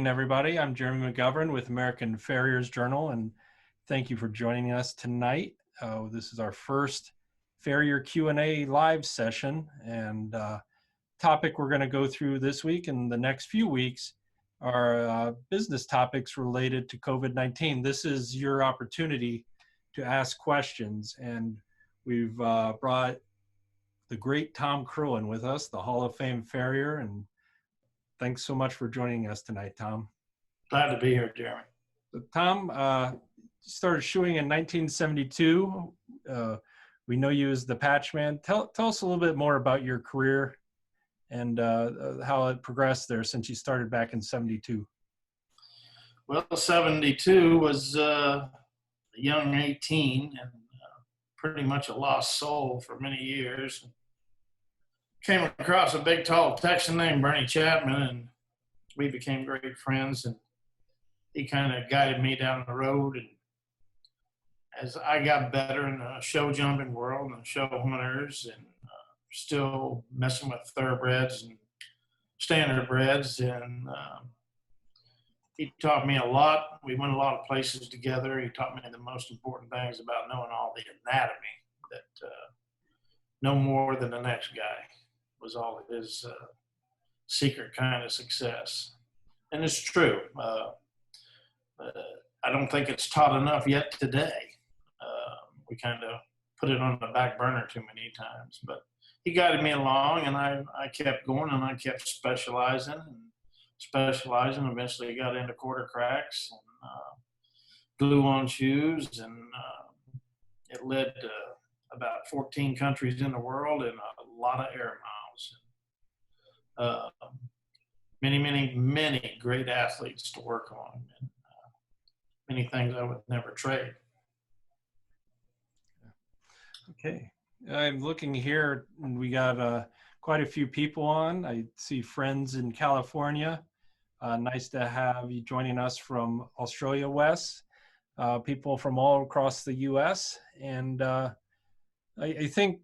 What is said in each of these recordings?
morning, everybody. I'm Jeremy McGovern with American Farriers Journal, and thank you for joining us tonight. This is our first Farrier Q&A live session, and topic we're going to go through this week and the next few weeks are business topics related to COVID-19. This is your opportunity to ask questions, and we've brought the great Tom Kerwin with us, the Hall of Fame Farrier, and thanks so much for joining us tonight, Tom. Glad to be here, Jeremy. So, Tom, started shoeing in 1972. We know you as the Patch Man. Tell us a little bit more about your career and how it progressed there since you started back in 72. Well, 72 was a young 18 and pretty much a lost soul for many years. Came across a big, tall Texan named Bernie Chapman, and we became great friends, and he kind of guided me down the road. And as I got better in the show jumping world and the show hunters, and still messing with thoroughbreds and standardbreds, and he taught me a lot. We went a lot of places together. He taught me the most important things about knowing all the anatomy, that no more than the next guy was all his secret kind of success. And it's true. I don't think it's taught enough yet today. We kind of put it on the back burner too many times, but he guided me along, and I kept going, and I kept specializing, eventually got into quarter cracks and glue on shoes, and it led to about 14 countries in the world and a lot of air miles. Many great athletes to work on, and many things I would never trade. Okay, I'm looking here, and we got quite a few people on. I see friends in California. Nice to have you joining us from Australia, Wes. People from all across the U.S. And I think,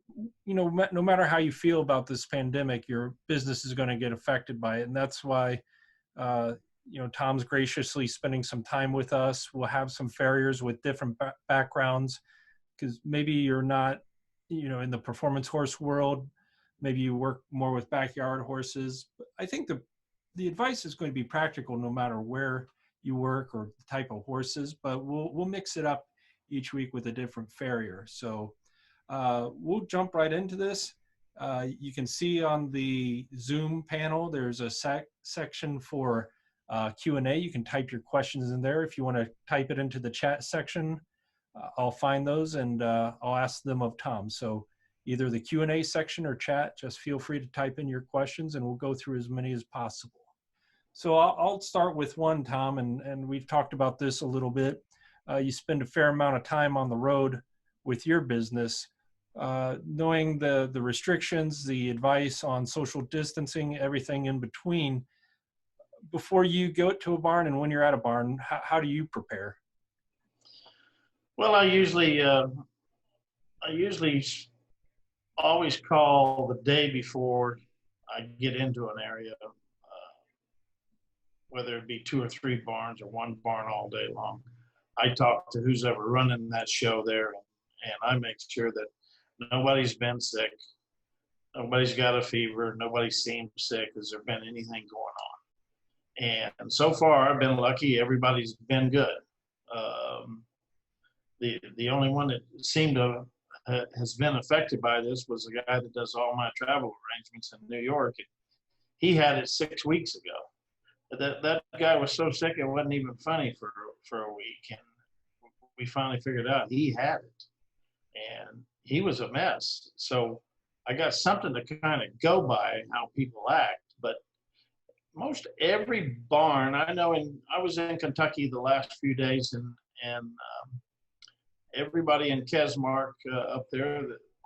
you know, no matter how you feel about this pandemic, your business is going to get affected by it. And that's why, you know, Tom's graciously spending some time with us. We'll have some farriers with different backgrounds, because maybe you're not, you know, in the performance horse world. Maybe you work more with backyard horses. But I think the advice is going to be practical no matter where you work or the type of horses, but we'll mix it up each week with a different farrier. So we'll jump right into this. You can see on the Zoom panel, there's a section for Q&A. You can type your questions in there. If you want to type it into the chat section, I'll find those and I'll ask them of Tom. So either the Q&A section or chat, just feel free to type in your questions and we'll go through as many as possible. So I'll start with one, Tom, and we've talked about this a little bit. You spend a fair amount of time on the road with your business. Knowing the restrictions, the advice on social distancing, everything in between, before you go to a barn and when you're at a barn, how do you prepare? Well, I usually always call the day before I get into an area, whether it be 2 or 3 barns or one barn all day long. I talk to who's ever running that show there, and I make sure that nobody's been sick, nobody's got a fever, nobody seems sick. Has there been anything going on? And so far, I've been lucky. Everybody's been good. The only one that seemed to has been affected by this was the guy that does all my travel arrangements in New York. He had it 6 weeks ago. That guy was so sick it wasn't even funny for a week, and we finally figured out he had it, and he was a mess. So I got something to kind of go by how people act. But most every barn I know, I was in Kentucky the last few days, and everybody in Kesmark up there,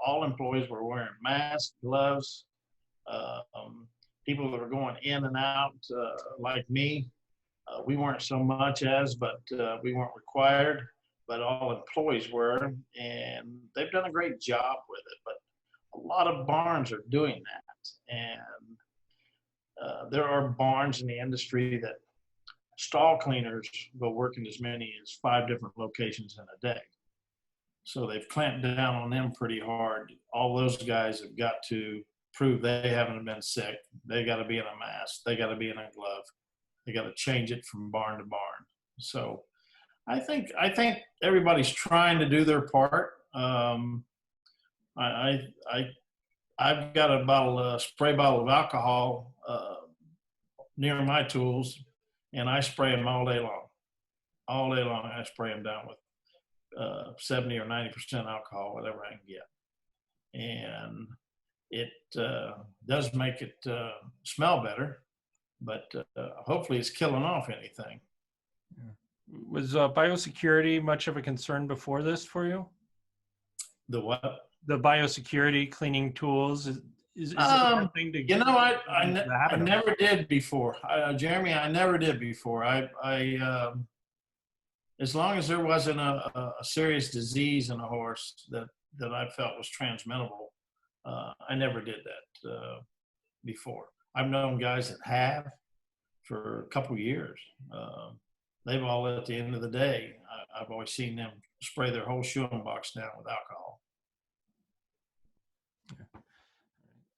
all employees were wearing masks, gloves. People that were going in and out, like me, we weren't so much but we weren't required, but all employees were, and they've done a great job with it. But a lot of barns are doing that, and there are barns in the industry that stall cleaners go working as many as 5 different locations in a day. So they've clamped down on them pretty hard. All those guys have got to prove they haven't been sick. They got to be in a mask. They got to be in a glove. They got to change it from barn to barn. So I think everybody's trying to do their part. I I've got a spray bottle of alcohol near my tools, and I spray them all day long. All day long, I spray them down with 70 or 90% alcohol, whatever I can get, and it does make it smell better, but hopefully it's killing off anything. Yeah. Was biosecurity much of a concern before this for you? The what? The biosecurity cleaning tools is it a hard thing to you know, I get never did before, Jeremy. I never did before. I as long as there wasn't a serious disease in a horse that I felt was transmittable, I never did that before. I've known guys that have for a couple years. They've all, at the end of the day, I've always seen them spray their whole shoeing box down with alcohol.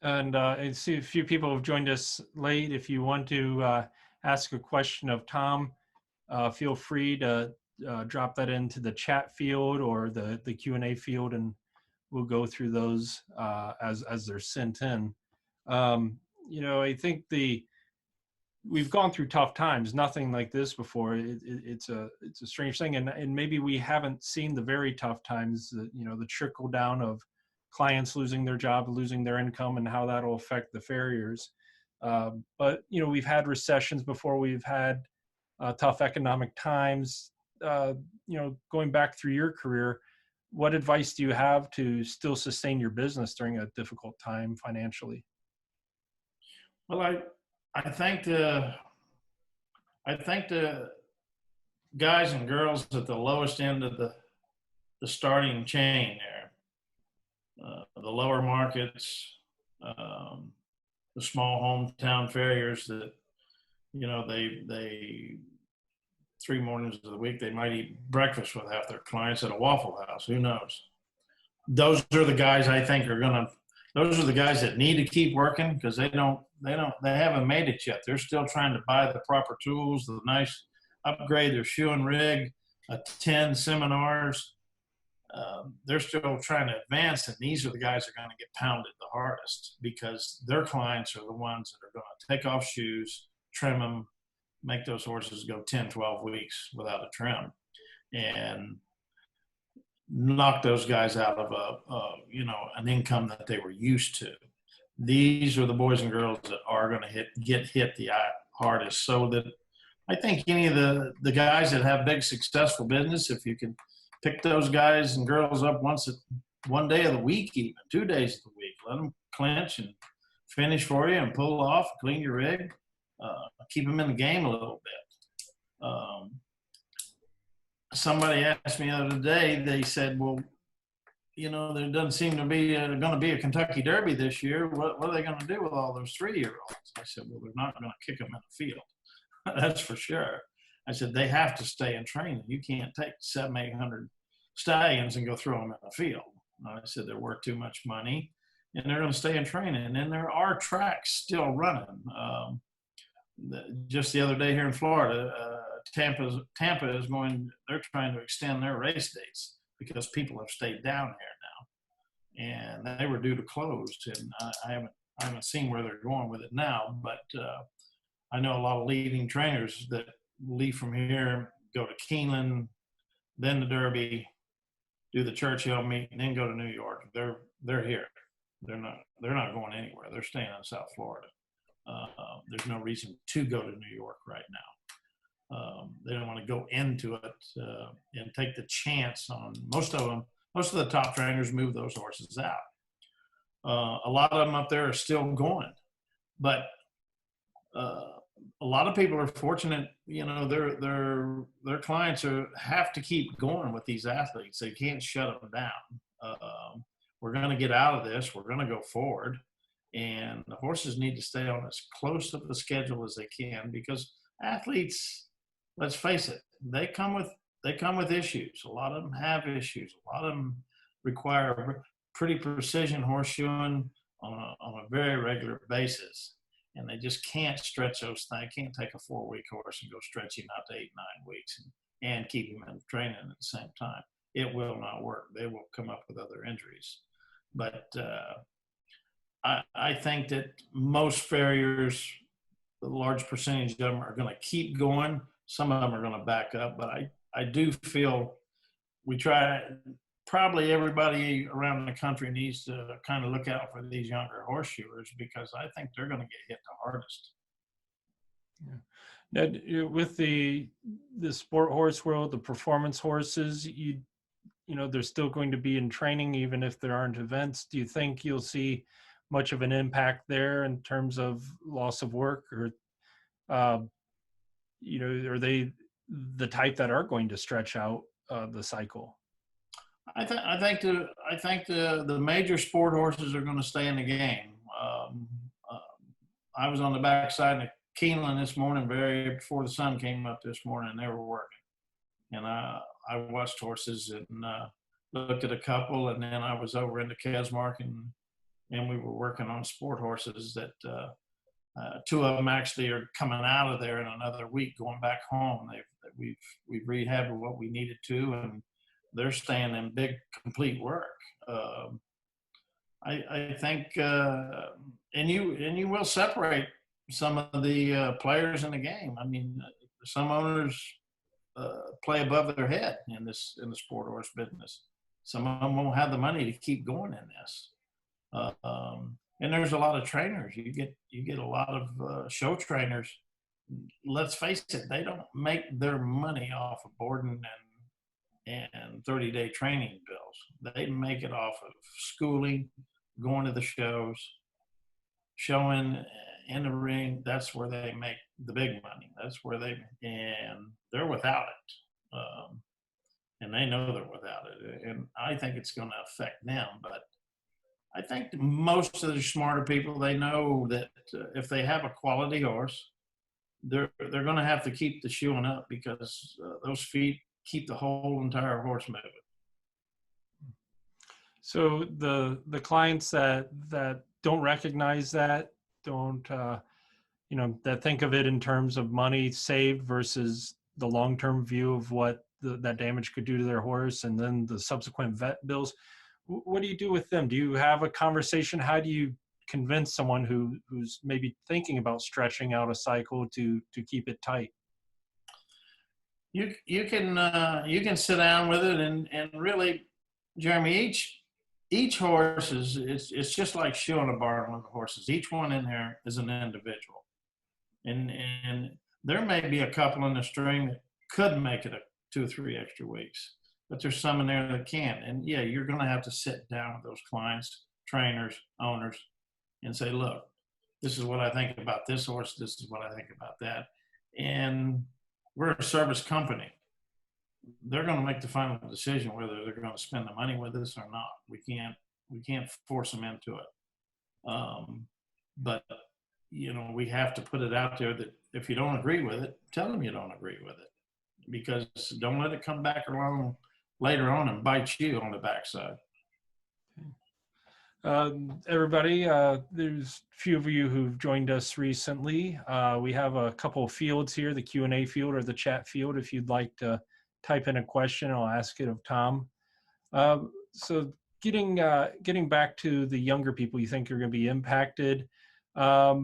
And I see a few people have joined us late. If you want to ask a question of Tom, feel free to drop that into the chat field or the Q&A field, and we'll go through those as they're sent in. You know, I think we've gone through tough times, nothing like this before. It's a strange thing, and maybe we haven't seen the very tough times, you know, the trickle down of clients losing their job, losing their income, and how that'll affect the farriers. But, you know, we've had recessions before, we've had tough economic times. You know, going back through your career, what advice do you have to still sustain your business during a difficult time financially? Well, I think the guys and girls at the lowest end of the starting chain there, the lower markets, the small hometown farriers that, you know, they 3 mornings of the week they might eat breakfast with half their clients at a Waffle House. Who knows? Those are the guys I think those are the guys that need to keep working, because they haven't made it yet. They're still trying to buy the proper tools, the nice upgrade their shoe and rig, attend seminars. They're still trying to advance, and these are the guys that are going to get pounded the hardest, because their clients are the ones that are going to take off shoes, trim them, make those horses go 10, 12 weeks without a trim, and knock those guys out of an income that they were used to. These are the boys and girls that are going to get hit the hardest. So that I think any of the guys that have big successful business, if you can pick those guys and girls up one day of the week, even 2 days of the week, let them clinch and finish for you and pull off, clean your rig, keep them in the game a little bit. Somebody asked me the other day, they said, well, you know, there doesn't seem to be going to be a Kentucky Derby this year. What are they going to do with all those 3-year-olds? I said, well, they're not going to kick them in the field. That's for sure. I said, they have to stay in training. You can't take 700, 800 stallions and go throw them in the field. I said, they're worth too much money, and they're going to stay in training. And there are tracks still running. Just the other day here in Florida, Tampa is they're trying to extend their race dates because people have stayed down here now, and they were due to close. And I haven't seen where they're going with it now, but I know a lot of leading trainers that leave from here, go to Keeneland, then the Derby, do the Churchill meet, and then go to New York. They're here. They're not going anywhere. They're staying in South Florida. There's no reason to go to New York right now. They don't want to go into it and take the chance on most of the top trainers move those horses out. A lot of them up there are still going, but a lot of people are fortunate. You know, their clients have to keep going with these athletes. They can't shut them down. We're going to get out of this. We're going to go forward. And the horses need to stay on as close to the schedule as they can, because athletes, let's face it, they come with issues. A lot of them have issues. A lot of them require pretty precision horseshoeing on a very regular basis. And they just can't stretch those things. Can't take a 4-week horse and go stretch him out to 8, 9 weeks and keep him in training at the same time. It will not work. They will come up with other injuries. But I think that most farriers, the large percentage of them, are going to keep going. Some of them are going to back up. But I do feel we try, probably everybody around the country needs to kind of look out for these younger horseshoers, because I think they're going to get hit the hardest. Yeah. Now, with the sport horse world, the performance horses, you know, they're still going to be in training even if there aren't events. Do you think you'll see much of an impact there in terms of loss of work, or you know, are they the type that are going to stretch out the cycle? I think the major sport horses are going to stay in the game. I was on the backside of Keeneland this morning, very before the sun came up this morning, and they were working. And I watched horses and looked at a couple, and then I was over into Kesmark, and we were working on sport horses that 2 of them actually are coming out of there in another week, going back home. We've rehabbed what we needed to, and they're staying in big, complete work. I think, and you will separate some of the players in the game. I mean, some owners play above their head in the sport horse business. Some of them won't have the money to keep going in this. And there's a lot of trainers. You get a lot of show trainers. Let's face it, they don't make their money off of boarding and 30-day training bills. They make it off of schooling, going to the shows, showing in the ring. That's where they make the big money. That's where and they're without it. And they know they're without it. And I think it's going to affect them. But I think most of the smarter people, they know that if they have a quality horse, they're going to have to keep the shoeing up, because those feet keep the whole entire horse moving. So the clients that don't recognize that, don't you know, that think of it in terms of money saved versus the long-term view of what that damage could do to their horse, and then the subsequent vet bills, what do you do with them? Do you have a conversation? How do you convince someone who's maybe thinking about stretching out a cycle to keep it tight? You can sit down with it, and really, Jeremy, each horse it's just like shoeing a barn with the horses. Each one in there is an individual, and there may be a couple in the string that could make it 2 or 3 extra weeks, but there's some in there that can't. And yeah, you're going to have to sit down with those clients, trainers, owners, and say, look, this is what I think about this horse. This is what I think about that. And we're a service company. They're going to make the final decision whether they're going to spend the money with us or not. We can't force them into it. But you know, we have to put it out there that if you don't agree with it, tell them you don't agree with it, because don't let it come back along later on and bite you on the backside. Everybody, there's a few of you who've joined us recently. We have a couple of fields here, the Q&A field or the chat field. If you'd like to type in a question, I'll ask it of Tom. So getting back to the younger people you think are going to be impacted, how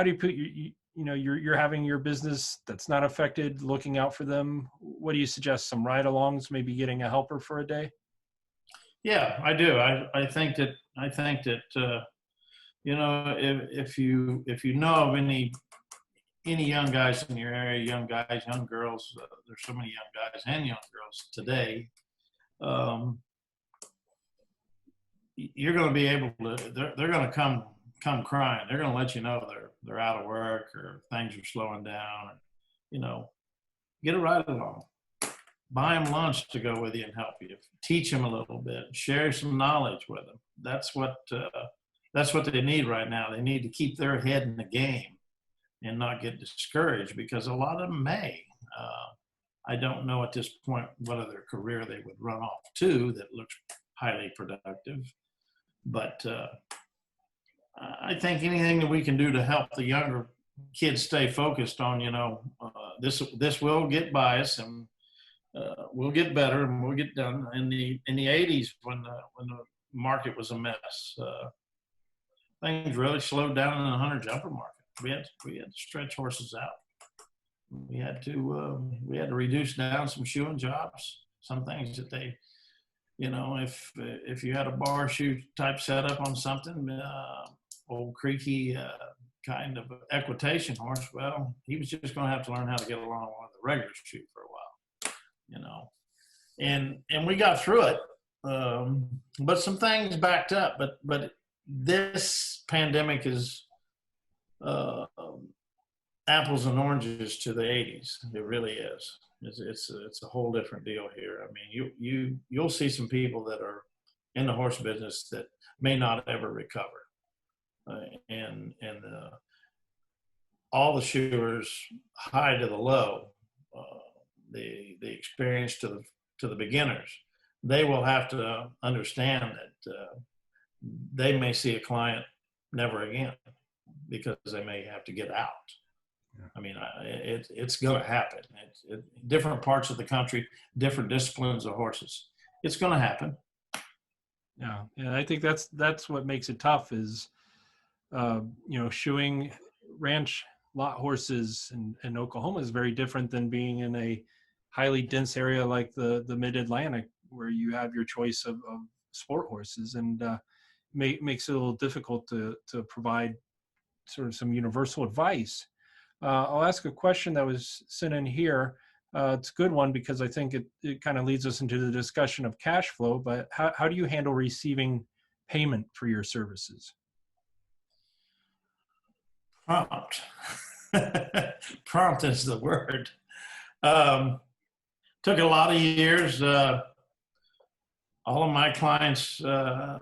do you put you know, you're having your business that's not affected, looking out for them? What do you suggest? Some ride-alongs, maybe getting a helper for a day? Yeah, I do. I think that you know, if you know of any young guys in your area, young guys, young girls, there's so many young guys and young girls today. You're going to be able to. They're going to come crying. They're going to let you know they're out of work or things are slowing down. Or, you know, get a ride along. Buy them lunch to go with you and help you. Teach them a little bit. Share some knowledge with them. That's what they need right now. They need to keep their head in the game and not get discouraged, because a lot of them may. I don't know at this point what other career they would run off to that looks highly productive. But I think anything that we can do to help the younger kids stay focused on, this will get by us, and we'll get better, and we'll get done. In the 80s, when the market was a mess, things really slowed down in the hunter jumper market. We had to stretch horses out. We had to reduce down some shoeing jobs, some things that they, if you had a bar shoe type setup on something, old creaky kind of equitation horse, well, he was just going to have to learn how to get along with the regular shoe for a while, and we got through it. But some things backed up, but this pandemic is apples and oranges to the 80s. It really is. It's a whole different deal here. I mean, you'll see some people that are in the horse business that may not ever recover, and all the shoers, high to the low, the experience to the beginners, they will have to understand that they may see a client never again because they may have to get out. I mean, it's going to happen. Different parts of the country, different disciplines of horses. It's going to happen. Yeah, I think that's what makes it tough is, shoeing ranch lot horses in Oklahoma is very different than being in a highly dense area like the Mid-Atlantic, where you have your choice of sport horses, and makes it a little difficult to provide sort of some universal advice. I'll ask a question that was sent in here. It's a good one because I think it kind of leads us into the discussion of cash flow, but how do you handle receiving payment for your services? Prompt. Prompt is the word. Took a lot of years. All of my clients, there's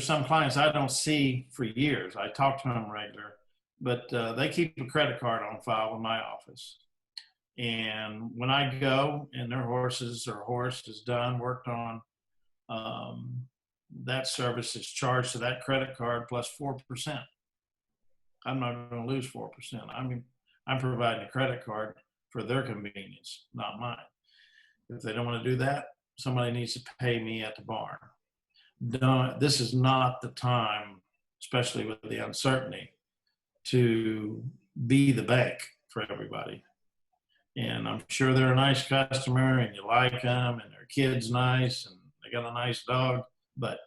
some clients I don't see for years. I talk to them regular, but they keep a credit card on file in my office. And when I go and their horse is done, worked on, that service is charged to that credit card plus 4%. I'm not going to lose 4%. I'm providing a credit card for their convenience, not mine. If they don't want to do that, somebody needs to pay me at the barn. This is not the time, especially with the uncertainty, to be the bank for everybody. And I'm sure they're a nice customer and you like them and their kid's nice and they got a nice dog, but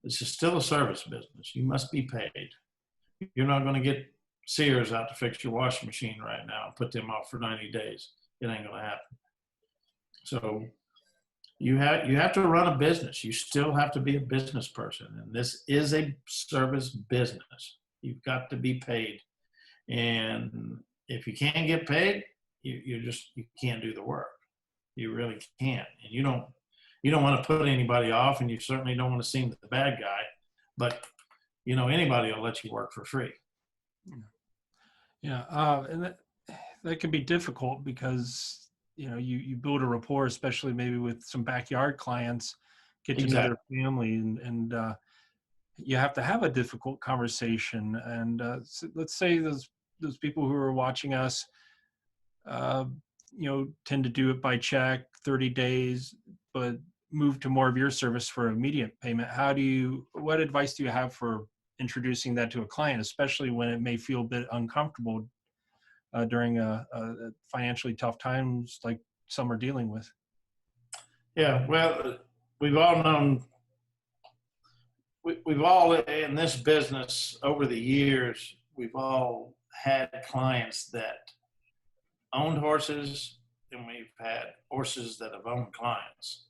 this is still a service business. You must be paid. You're not going to get Sears out to fix your washing machine right now and put them off for 90 days. It ain't going to happen. So you have to run a business. You still have to be a business person. And this is a service business. You've got to be paid. And if you can't get paid, you can't do the work. You really can't. And you don't want to put anybody off, and you certainly don't want to seem the bad guy, but anybody will let you work for free. Yeah. And that can be difficult because, you build a rapport, especially maybe with some backyard clients, get to know their family, and you have to have a difficult conversation. And so let's say those people who are watching us, tend to do it by check, 30 days, but move to more of your service for immediate payment. What advice do you have for introducing that to a client, especially when it may feel a bit uncomfortable during a financially tough times like some are dealing with? Yeah, well, we've all in this business over the years, we've all had clients that owned horses, and we've had horses that have owned clients.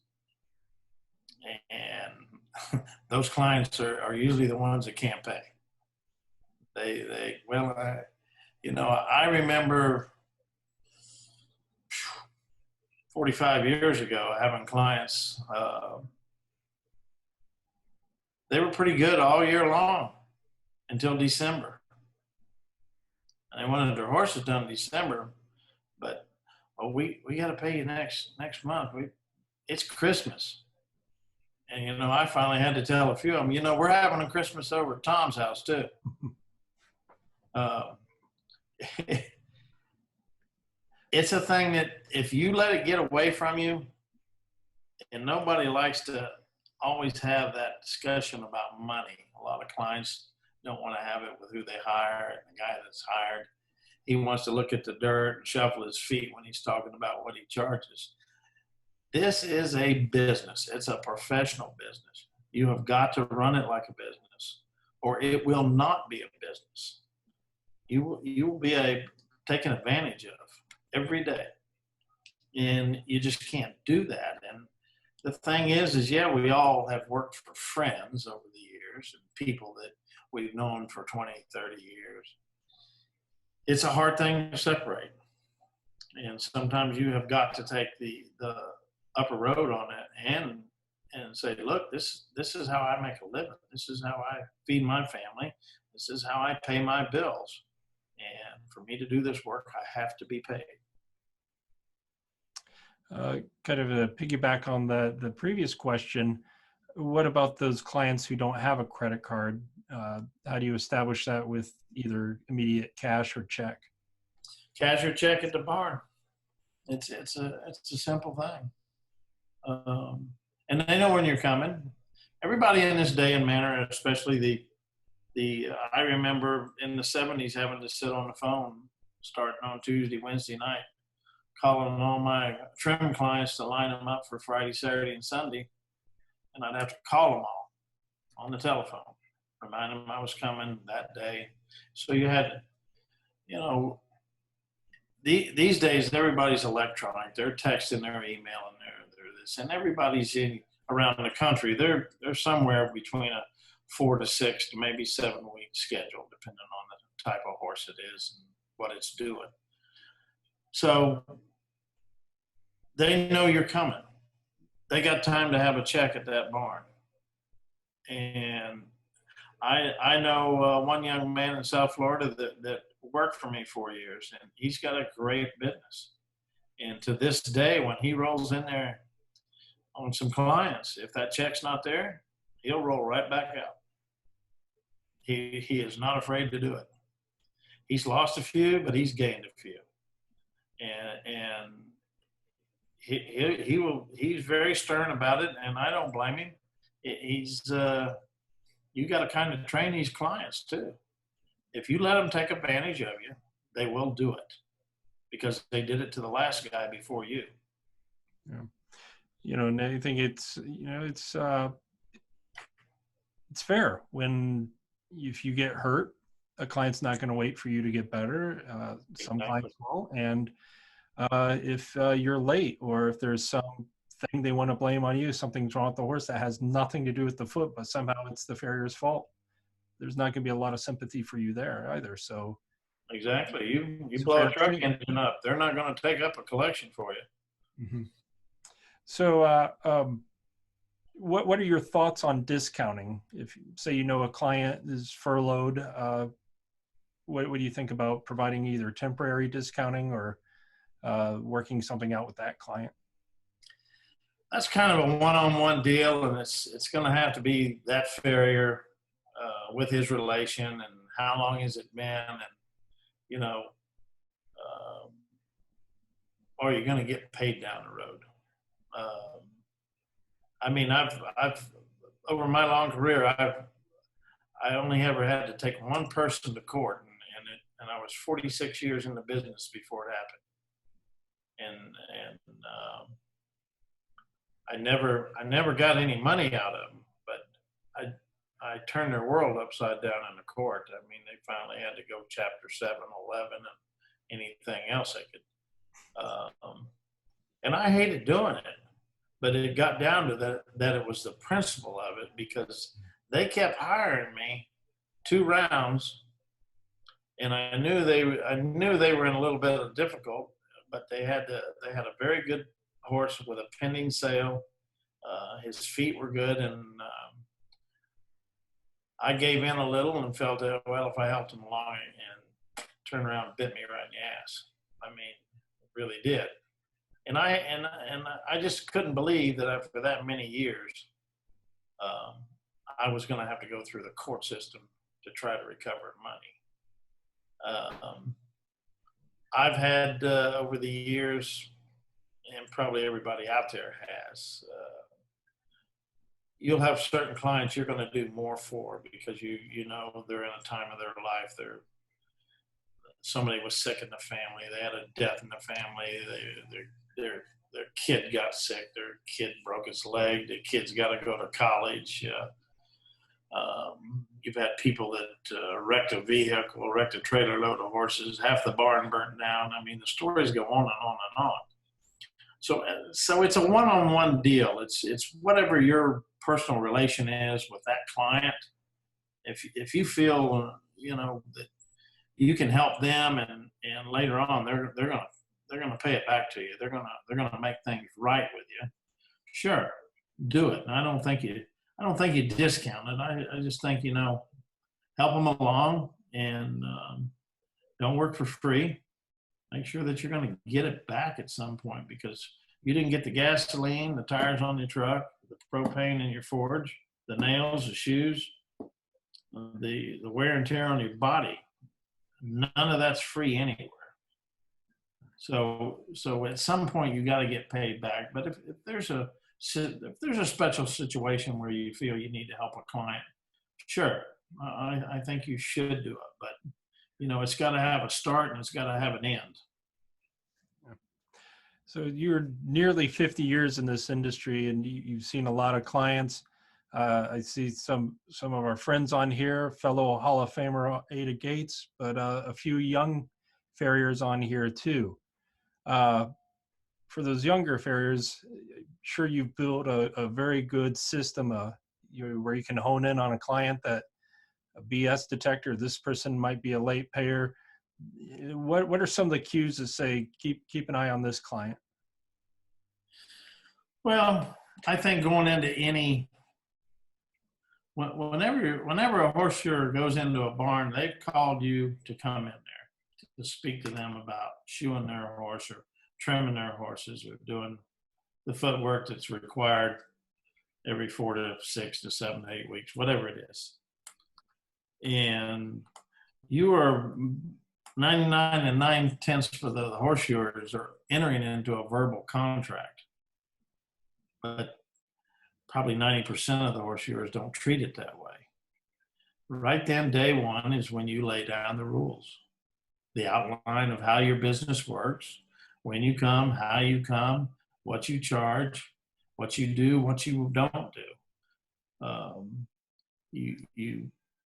And those clients are usually the ones that can't pay. I remember 45 years ago having clients, they were pretty good all year long until December. and they wanted their horses done in December, but we got to pay you next month. It's Christmas. And, I finally had to tell a few of them, we're having a Christmas over at Tom's house too. It's a thing that if you let it get away from you, and nobody likes to always have that discussion about money. A lot of clients don't want to have it with who they hire and the guy that's hired. He wants to look at the dirt and shuffle his feet when he's talking about what he charges. This is a business. It's a professional business. You have got to run it like a business, or it will not be a business. You will be taken advantage of every day, and you just can't do that. And the thing is yeah, we all have worked for friends over the years and people that we've known for 20, 30 years. It's a hard thing to separate. And sometimes you have got to take the upper road on it and say, look, this is how I make a living. This is how I feed my family. This is how I pay my bills. And for me to do this work, I have to be paid. Kind of a piggyback on the previous question, what about those clients who don't have a credit card? How do you establish that with either immediate cash or check? Cash or check at the barn. It's a simple thing. And they know when you're coming. Everybody in this day and manner, especially I remember in the 70s having to sit on the phone starting on Tuesday, Wednesday night, calling all my trim clients to line them up for Friday, Saturday, and Sunday. And I'd have to call them all on the telephone, remind them I was coming that day. So you had, these days, everybody's electronic. They're texting, they're emailing, they're this. And everybody's around the country. They're somewhere between a 4 to 6 to maybe 7 week schedule, depending on the type of horse it is and what it's doing. So they know you're coming. They got time to have a check at that barn. And I know one young man in South Florida that worked for me 4 years, and he's got a great business. And to this day, when he rolls in there on some clients, if that check's not there, he'll roll right back out. He is not afraid to do it. He's lost a few, but he's gained a few. And he's very stern about it, and I don't blame him. You got to kind of train these clients too. If you let them take advantage of you, they will do it because they did it to the last guy before you. Yeah. And I think it's fair when if you get hurt, a client's not going to wait for you to get better. Some clients will. And if you're late or if there's something they want to blame on you, something's wrong with the horse that has nothing to do with the foot, but somehow it's the farrier's fault, there's not going to be a lot of sympathy for you there either. So exactly. You blow a truck engine up, they're not going to take up a collection for you. Mm-hmm. So what are your thoughts on discounting? If say a client is furloughed, what do you think about providing either temporary discounting or working something out with that client? That's kind of a one-on-one deal, and it's going to have to be that farrier with his relation and how long has it been, and or you're going to get paid down the road. I mean, I've over my long career, I only ever had to take one person to court, and I was 46 years in the business before it happened, and I never got any money out of them, but I turned their world upside down in the court. I mean, they finally had to go Chapter 7, 11, and anything else they could. And I hated doing it, but it got down to that it was the principle of it, because they kept hiring me 2 rounds, and I knew they were in a little bit of difficult, but they had a very good horse with a pending sale. His feet were good, and I gave in a little and felt that, well, if I helped him along and turned around and bit me right in the ass. I mean, it really did. And I just couldn't believe that after that many years, I was going to have to go through the court system to try to recover money. I've had over the years, and probably everybody out there has, you'll have certain clients you're going to do more for because you know they're in a time of their life. Somebody was sick in the family. They had a death in the family. Their kid got sick. Their kid broke his leg. The kid's got to go to college. You've had people that wrecked a vehicle, wrecked a trailer load of horses, half the barn burnt down. I mean, the stories go on and on and on. So it's a one-on-one deal. It's whatever your personal relation is with that client. If you feel that you can help them and later on they're gonna pay it back to you. They're gonna make things right with you. Sure, do it. And I don't think you discount it. I just think help them along and don't work for free. Make sure that you're going to get it back at some point because you didn't get the gasoline, the tires on your truck, the propane in your forge, the nails, the shoes, the wear and tear on your body. None of that's free anywhere. So at some point you got to get paid back. But if there's a special situation where you feel you need to help a client, sure, I think you should do it. But it's got to have a start and it's got to have an end. So you're nearly 50 years in this industry, and you've seen a lot of clients. I see some of our friends on here, fellow Hall of Famer Ada Gates, but a few young farriers on here too. For those younger farriers, sure you've built a very good system where you can hone in on a client that a BS detector, this person might be a late payer. What are some of the cues that say keep an eye on this client? Well, I think going into whenever a horse shoer goes into a barn, they've called you to come in there to speak to them about shoeing their horse or trimming their horses or doing the footwork that's required every 4 to 6 to 7 to 8 weeks, whatever it is. And you are 99 and 9/10 of the horseshoers are entering into a verbal contract. But probably 90% of the horseshoers don't treat it that way. Right then, day one is when you lay down the rules, the outline of how your business works, when you come, how you come, what you charge, what you do, what you don't do.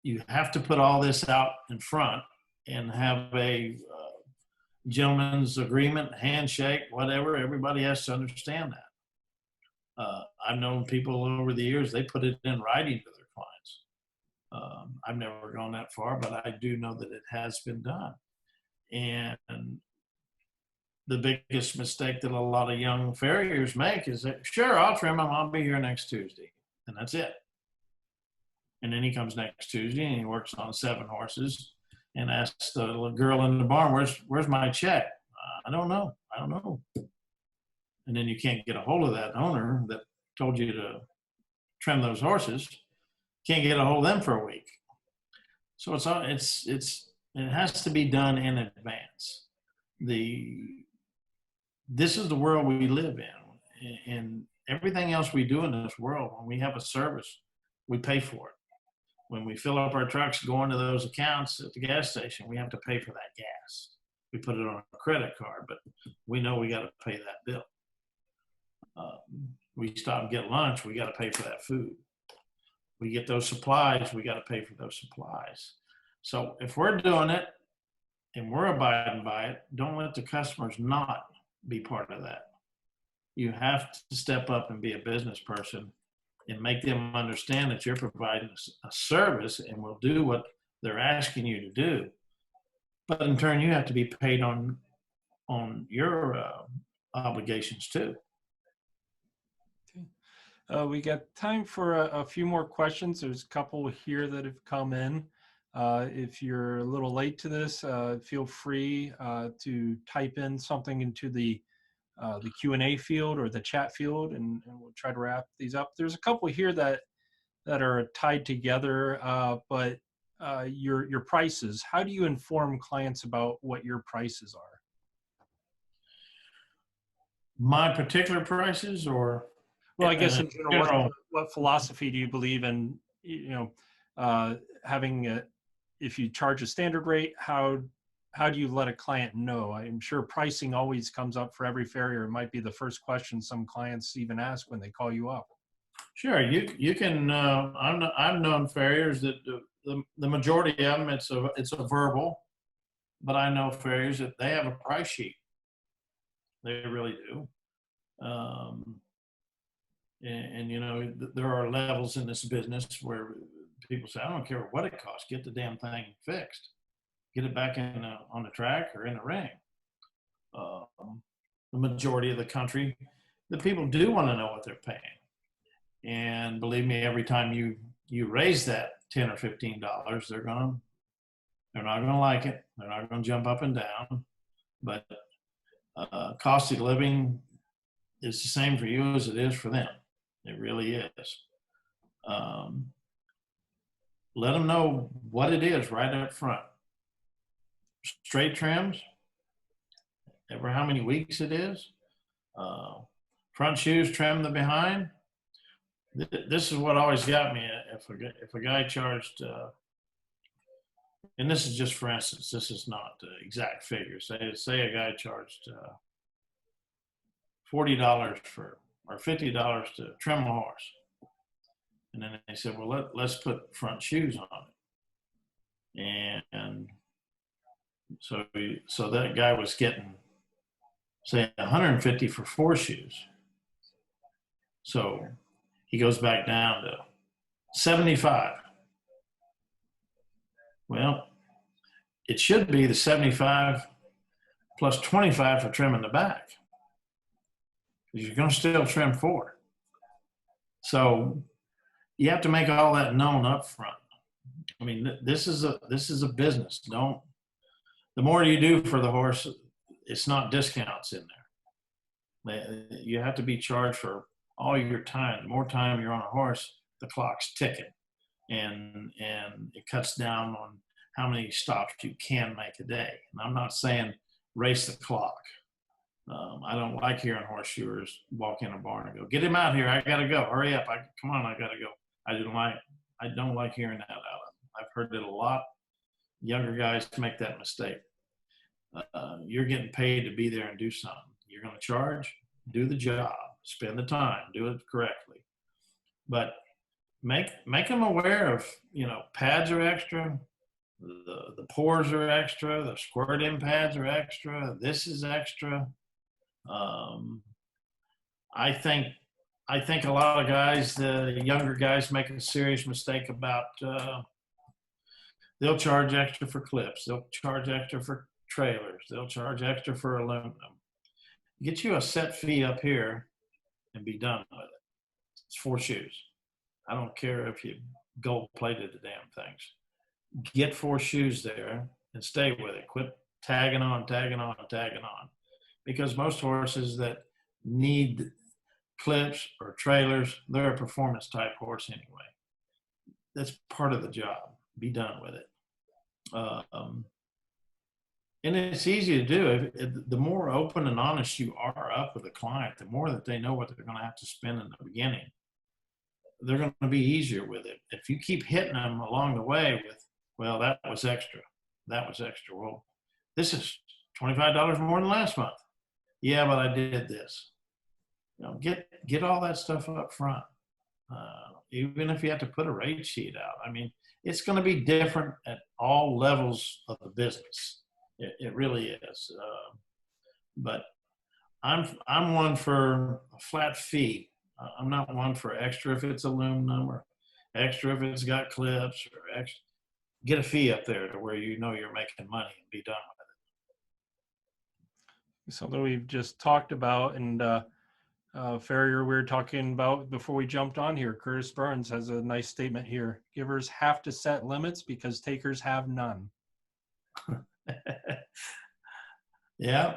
You have to put all this out in front and have a gentleman's agreement, handshake, whatever. Everybody has to understand that. I've known people over the years, they put it in writing to their clients. I've never gone that far, but I do know that it has been done. And the biggest mistake that a lot of young farriers make is that, sure, I'll trim them, I'll be here next Tuesday. And that's it. And then he comes next Tuesday and he works on 7 horses and asks the little girl in the barn, where's my check? I don't know. And then you can't get a hold of that owner that told you to trim those horses. Can't get a hold of them for a week. So it has to be done in advance. This is the world we live in, and everything else we do in this world, when we have a service, we pay for it. When we fill up our trucks going to those accounts at the gas station, we have to pay for that gas. We put it on a credit card, but we know we got to pay that bill. We stop and get lunch, we got to pay for that food. We get those supplies, we got to pay for those supplies. So if we're doing it and we're abiding by it, don't let the customers not be part of that. You have to step up and be a business person and make them understand that you're providing a service and will do what they're asking you to do. But in turn, you have to be paid on your obligations too. We got time for a few more questions. There's a couple here that have come in. If you're a little late to this, feel free to type in something into the Q&A field or the chat field, and we'll try to wrap these up. There's a couple here that are tied together, but your prices. How do you inform clients about what your prices are? My particular prices, or Well, I guess in general, general? what philosophy do you believe in? Having if you charge a standard rate, how do you let a client know? I'm sure pricing always comes up for every farrier. It might be the first question some clients even ask when they call you up. Sure, you can. I've known farriers that the majority of them it's a verbal, but I know farriers that they have a price sheet. They really do. Um, and there are levels in this business where people say, I don't care what it costs, get the damn thing fixed, get it back on the track or in the ring. The majority of the country, the people do want to know what they're paying. And believe me, every time you raise that $10 or $15, they're not gonna like it. They're not gonna jump up and down. But cost of living is the same for you as it is for them. It really is. Let them know what it is right up front. Straight trims, ever how many weeks it is. Front shoes, trim the behind. This is what always got me. If a guy charged, and this is just for instance, this is not the exact figure. Say a guy charged $40 or $50 to trim a horse, and then they said, well, let's put front shoes on it, and so that guy was getting, say, $150 for 4 shoes. So he goes back down to $75. Well, it should be the 75 plus 25 for trimming the back, because you're going to still trim 4. So you have to make all that known up front. I mean, this is a business. The more you do for the horse, it's not discounts in there. You have to be charged for all your time. The more time you're on a horse, the clock's ticking, and it cuts down on how many stops you can make a day. And I'm not saying race the clock. I don't like hearing horseshoers walk in a barn and go, "Get him out here! I gotta go! Hurry up! Come on! I gotta go!" I don't like hearing that out of them. I've heard it a lot. Younger guys make that mistake. You're getting paid to be there and do something. You're going to charge, do the job, spend the time, do it correctly. But make them aware of, pads are extra, the pores are extra, the squirt in pads are extra, this is extra. I think a lot of guys, the younger guys, make a serious mistake about they'll charge extra for clips, they'll charge extra for trailers, they'll charge extra for aluminum. Get you a set fee up here and be done with it. It's 4 shoes. I don't care if you gold plated the damn things. Get 4 shoes there and stay with it. Quit tagging on. Because most horses that need clips or trailers, they're a performance type horse anyway. That's part of the job. Be done with it. And it's easy to do. The more open and honest you are up with a client, the more that they know what they're going to have to spend in the beginning, they're going to be easier with it. If you keep hitting them along the way with, well, that was extra. Well, this is $25 more than last month. Yeah, but I did this. Get all that stuff up front. Even if you have to put a rate sheet out. I mean, it's going to be different at all levels of the business. It really is. But I'm one for a flat fee. I'm not one for extra if it's aluminum or extra if it's got clips or extra. Get a fee up there to where you're making money and be done with it. Something we've just talked about, and Farrier, we were talking about before we jumped on here. Curtis Burns has a nice statement here. Givers have to set limits because takers have none. Yeah,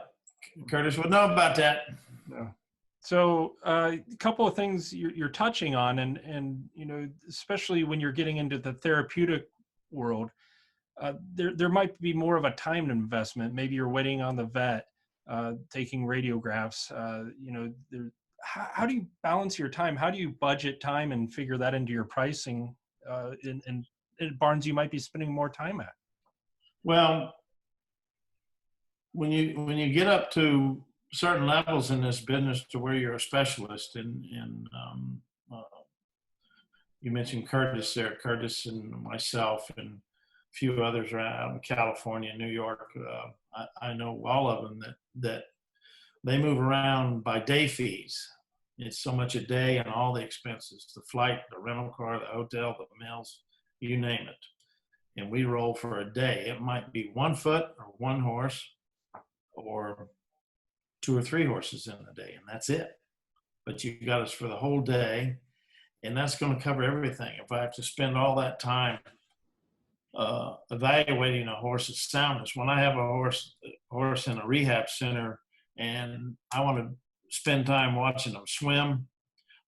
Curtis would know about that. Yeah. So a couple of things you're touching on, and especially when you're getting into the therapeutic world, there might be more of a time investment. Maybe you're waiting on the vet, taking radiographs. How do you balance your time? How do you budget time and figure that into your pricing? In barns you might be spending more time at. Well, when you get up to certain levels in this business to where you're a specialist you mentioned Curtis there, Curtis and myself and a few others around California, New York. I know all of them that they move around by day fees. It's so much a day and all the expenses, the flight, the rental car, the hotel, the meals, you name it. And we roll for a day. It might be 1 foot or 1 horse or 2 or 3 horses in a day, and that's it. But you got us for the whole day, and that's going to cover everything. If I have to spend all that time evaluating a horse's soundness, when I have a horse in a rehab center and I want to spend time watching them swim,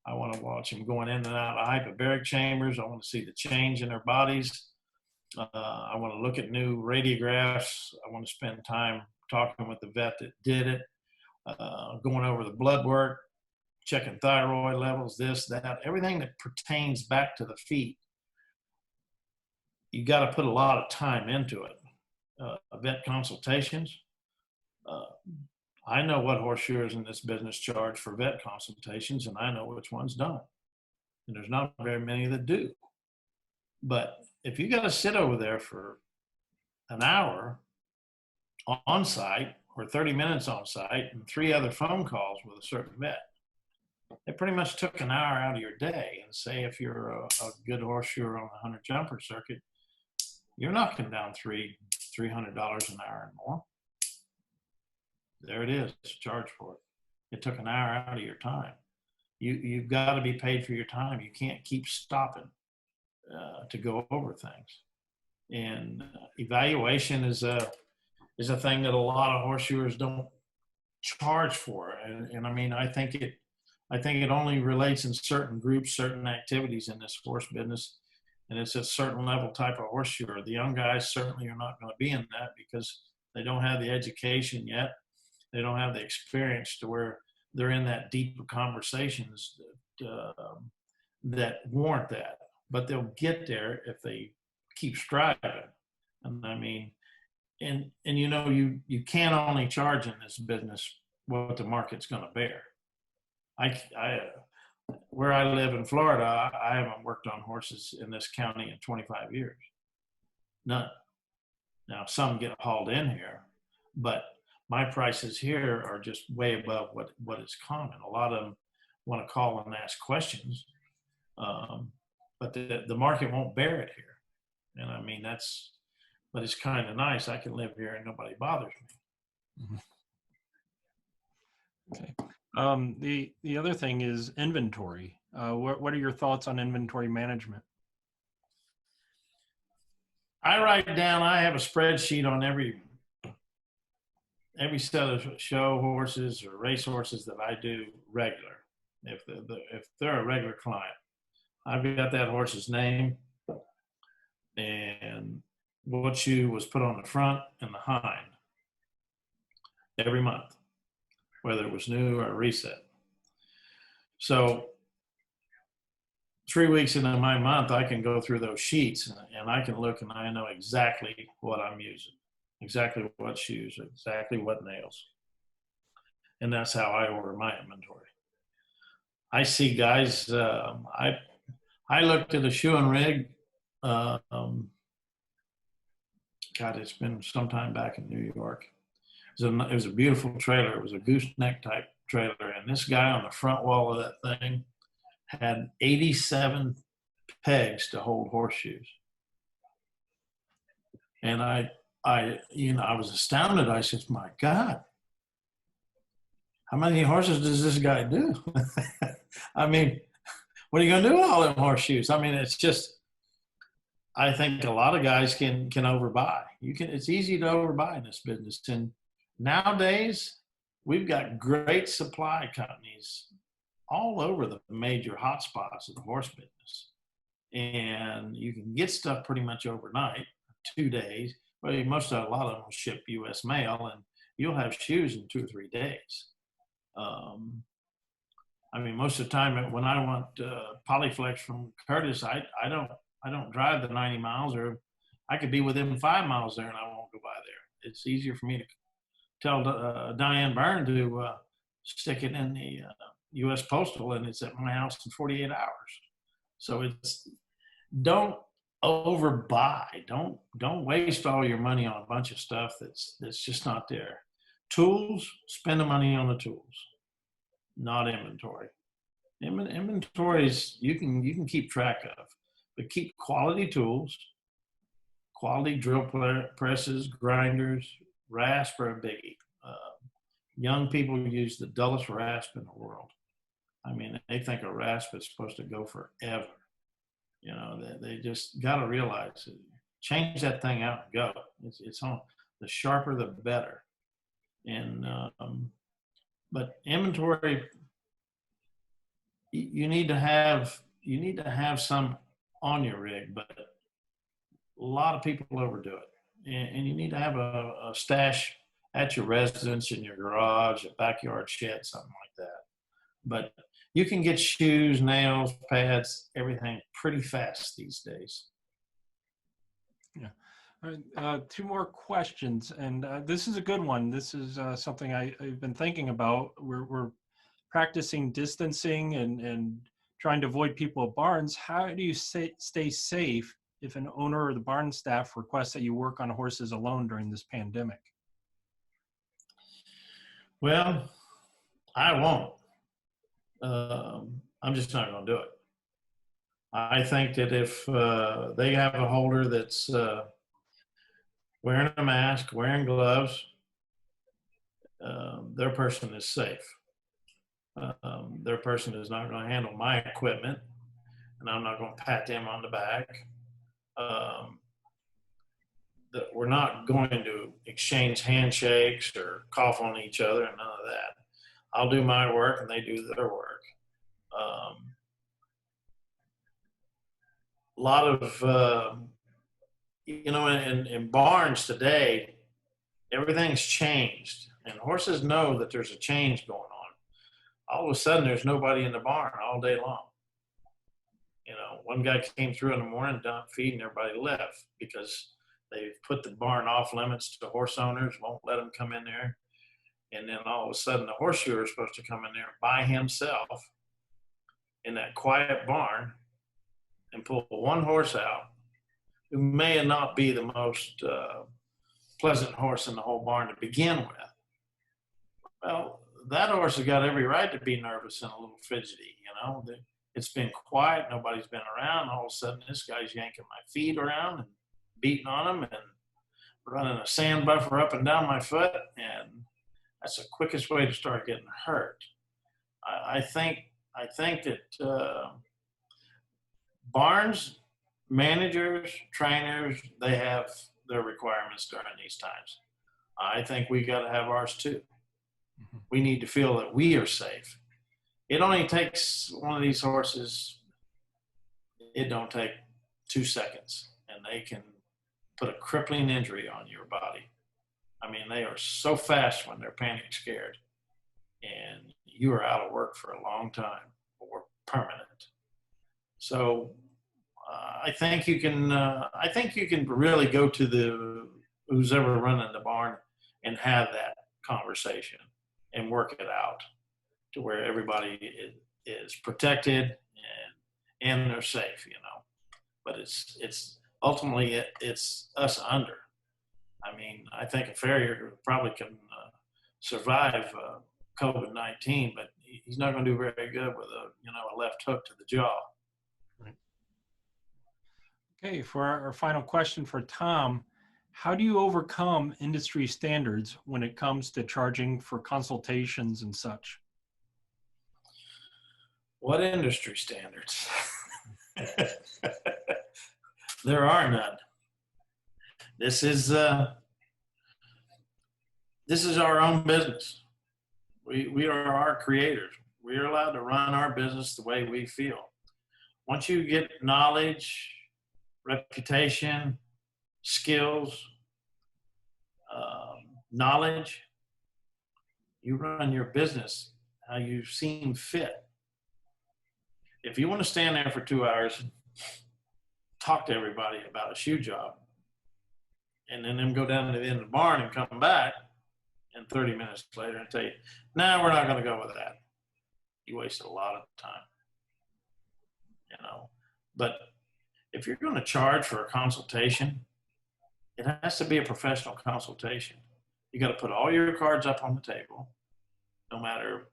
I want to watch them going in and out of hyperbaric chambers, I want to see the change in their bodies, I want to look at new radiographs, I want to spend time talking with the vet that did it, going over the blood work, checking thyroid levels, this, that, everything that pertains back to the feet. You got to put a lot of time into it. Vet consultations. I know what horseshoers in this business charge for vet consultations, and I know which ones don't. And there's not very many that do. But if you got to sit over there for an hour on site or 30 minutes on site and 3 other phone calls with a certain vet, it pretty much took an hour out of your day. And say if you're a good horseshoer on the 100 jumper circuit, you're knocking down $300 an hour and more. There it is, charge for it. It took an hour out of your time. You've got to be paid for your time. You can't keep stopping to go over things. And evaluation is a thing that a lot of horseshoers don't charge for. And I mean, I think it only relates in certain groups, certain activities in this horse business. And it's a certain level type of horseshoer. The young guys certainly are not going to be in that because they don't have the education yet. They don't have the experience to where they're in that deeper conversations that warrant that. But they'll get there if they keep striving. And I mean, and you can't only charge in this business what the market's going to bear. Where I live in Florida, I haven't worked on horses in this county in 25 years. None. Now, some get hauled in here, but my prices here are just way above what is common. A lot of them want to call and ask questions, but the market won't bear it here. And I mean, but it's kind of nice. I can live here and nobody bothers me. Okay. The other thing is inventory. What are your thoughts on inventory management? I write down, I have a spreadsheet on every set of show horses or race horses that I do regular. If they're a regular client, I've got that horse's name and what shoe was put on the front and the hind every month, whether it was new or reset. So 3 weeks into my month, I can go through those sheets and I can look and I know exactly what I'm using, exactly what shoes, exactly what nails. And that's how I order my inventory. I see guys, I looked at a shoe and rig, God, it's been some time back in New York. It was a beautiful trailer. It was a gooseneck type trailer. And this guy on the front wall of that thing had 87 pegs to hold horseshoes. And I was astounded. I said, my God, how many horses does this guy do? I mean, what are you going to do with all them horseshoes? I mean, it's just, I think a lot of guys can overbuy. It's easy to overbuy in this business. And nowadays, we've got great supply companies all over the major hotspots of the horse business. And you can get stuff pretty much overnight, 2 days. Well, a lot of them will ship U.S. mail, and you'll have shoes in 2 or 3 days. I mean, most of the time when I want Polyflex from Curtis, I don't drive the 90 miles, or I could be within 5 miles there and I won't go by there. It's easier for me to tell Diane Byrne to stick it in the U.S. Postal, and it's at my house in 48 hours. So don't overbuy. Don't waste all your money on a bunch of stuff that's just not there. Tools, spend the money on the tools, not inventory. Inventories you can keep track of, but keep quality tools, quality drill presses, grinders. Rasp are a biggie. Young people use the dullest rasp in the world. I mean, they think a rasp is supposed to go forever. You know, they just got to realize it. Change that thing out and go. It's on. The sharper, the better. And but inventory, you need to have some on your rig, but a lot of people overdo it. And you need to have a stash at your residence, in your garage, a backyard shed, something like that. But you can get shoes, nails, pads, everything pretty fast these days. Yeah. All right, 2 more questions, and this is a good one. This is something I've been thinking about. We're practicing distancing and trying to avoid people at barns. How do you stay safe if an owner or the barn staff requests that you work on horses alone during this pandemic? Well, I won't. I'm just not going to do it. I think that if they have a holder that's wearing a mask, wearing gloves, their person is safe. Their person is not going to handle my equipment, and I'm not going to pat them on the back. That we're not going to exchange handshakes or cough on each other and none of that. I'll do my work and they do their work. A lot of, in barns today, everything's changed, and horses know that there's a change going on. All of a sudden, there's nobody in the barn all day long. You know, one guy came through in the morning, dumped feed, and everybody left because they've put the barn off limits to horse owners, won't let them come in there. And then all of a sudden, the horseshoer is supposed to come in there by himself in that quiet barn and pull one horse out who may not be the most pleasant horse in the whole barn to begin with. Well, that horse has got every right to be nervous and a little fidgety, you know. It's been quiet, nobody's been around. All of a sudden, this guy's yanking my feet around and beating on them and running a sand buffer up and down my foot, and that's the quickest way to start getting hurt. I think that barns, managers, trainers, they have their requirements during these times. I think we got to have ours too. Mm-hmm. We need to feel that we are safe. It only takes one of these horses, it don't take 2 seconds, and they can put a crippling injury on your body. I mean, they are so fast when they're panic scared, and you are out of work for a long time or permanent. So I think you can really go to who's ever running the barn and have that conversation and work it out to where everybody is protected and they're safe, you know. But it's ultimately it's us under. I mean, I think a farrier probably can survive COVID-19, but he's not going to do very good with a left hook to the jaw. Right. Okay, for our final question for Tom, How do you overcome industry standards when it comes to charging for consultations and such? What industry standards? There are none. This is our own business. We are our creators. We are allowed to run our business the way we feel. Once you get knowledge, reputation, skills, knowledge, you run your business how you seem fit. If you want to stand there for 2 hours, talk to everybody about a shoe job, and then go down to the end of the barn and come back, and 30 minutes later and tell you, "No, we're not going to go with that," you wasted a lot of time, you know. But if you're going to charge for a consultation, it has to be a professional consultation. You got to put all your cards up on the table, no matter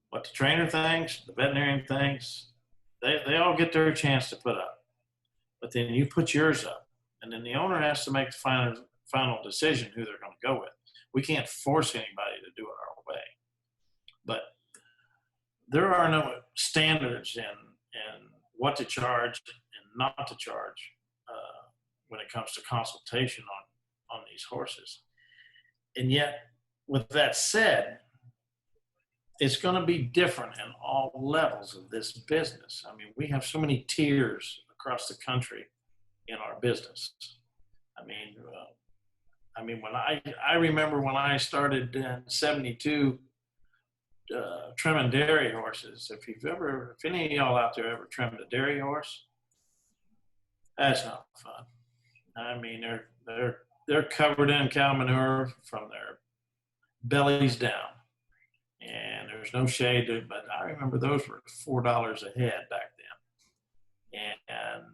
what the trainer thinks, the veterinarian thinks. They all get their chance to put up, but then you put yours up, and then the owner has to make the final decision who they're going to go with. We can't force anybody to do it our way, but there are no standards in what to charge and not to charge when it comes to consultation on these horses. And yet, with that said, it's going to be different in all levels of this business. I mean, we have so many tiers across the country in our business. I mean, when I remember when I started in '72 trimming dairy horses. If any of y'all out there ever trimmed a dairy horse, that's not fun. I mean, they're covered in cow manure from their bellies down, and there's no shade to it. But I remember those were $4 a head back then, and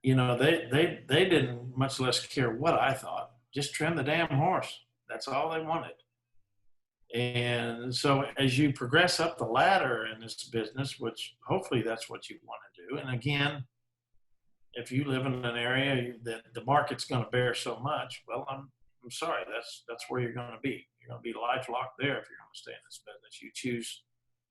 you know, they didn't much less care what I thought. Just trim the damn horse. That's all they wanted. And so as you progress up the ladder in this business, which hopefully that's what you want to do. And again, if you live in an area that the market's going to bear so much, well, I'm sorry, that's where you're going to be. You're going to be lifelocked there if you're going to stay in this business. You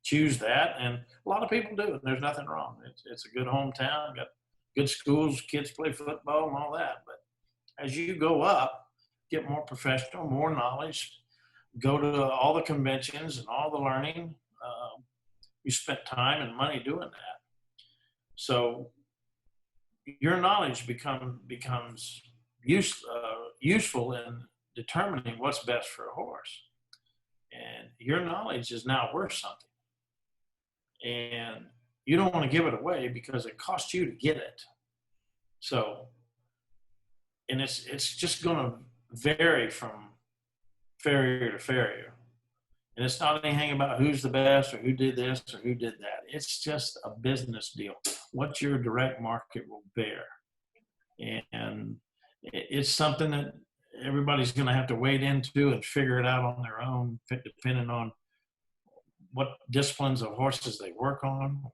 choose that, and a lot of people do, and there's nothing wrong. It's a good hometown, got good schools, kids play football and all that. But as you go up, get more professional, more knowledge, go to all the conventions and all the learning. You spent time and money doing that. So your knowledge becomes useful in determining what's best for a horse. And your knowledge is now worth something. And you don't want to give it away because it costs you to get it. So, and it's just going to vary from farrier to farrier. And it's not anything about who's the best or who did this or who did that. It's just a business deal. What your direct market will bear. And it's something that everybody's going to have to wade into and figure it out on their own, depending on what disciplines of horses they work on,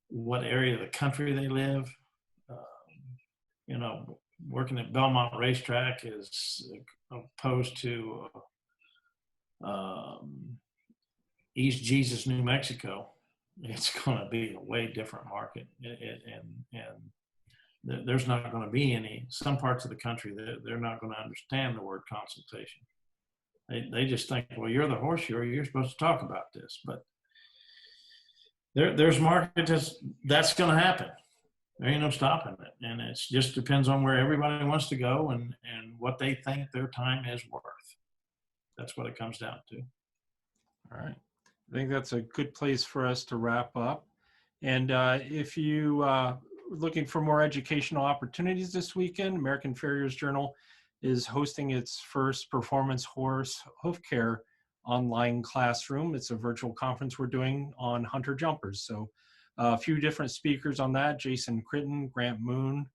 what area of the country they live. You know, working at Belmont Racetrack is opposed to East Jesus, New Mexico. It's going to be a way different market, and there's not going to be some parts of the country that they're not going to understand the word consultation. They just think, well, you're the horse shower, you're supposed to talk about this. But there's markets that's going to happen. There ain't no stopping it. And it just depends on where everybody wants to go and what they think their time is worth. That's what it comes down to. All right. I think that's a good place for us to wrap up. And if you looking for more educational opportunities this weekend, American Farriers Journal is hosting its first performance horse hoof care online classroom. It's a virtual conference we're doing on hunter jumpers. So a few different speakers on that, Jason Critton, Grant Moon,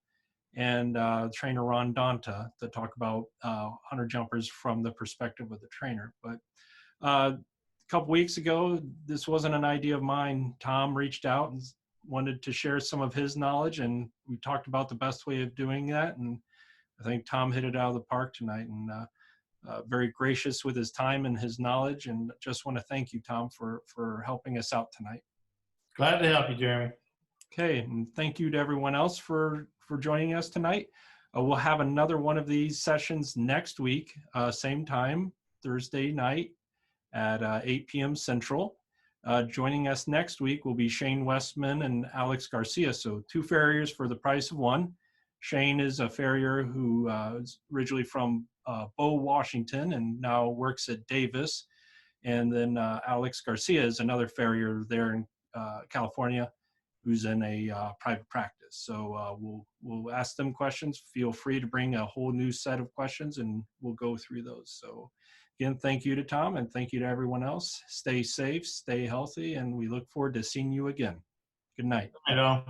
and trainer Ron Donta to talk about hunter jumpers from the perspective of the trainer. But a couple weeks ago, this wasn't an idea of mine. Tom reached out and wanted to share some of his knowledge, and we talked about the best way of doing that. And I think Tom hit it out of the park tonight, and very gracious with his time and his knowledge. And just want to thank you, Tom, for helping us out tonight. Glad to help you, Jeremy. Okay, and thank you to everyone else for joining us tonight. We'll have another one of these sessions next week, same time, Thursday night at 8 p.m. Central. Joining us next week will be Shane Westman and Alex Garcia. So 2 farriers for the price of 1. Shane is a farrier who is originally from Bow, Washington, and now works at Davis. And then Alex Garcia is another farrier there in California, who's in a private practice. So we'll ask them questions. Feel free to bring a whole new set of questions, and we'll go through those. So again, thank you to Tom, and thank you to everyone else. Stay safe, stay healthy, and we look forward to seeing you again. Good night. I know.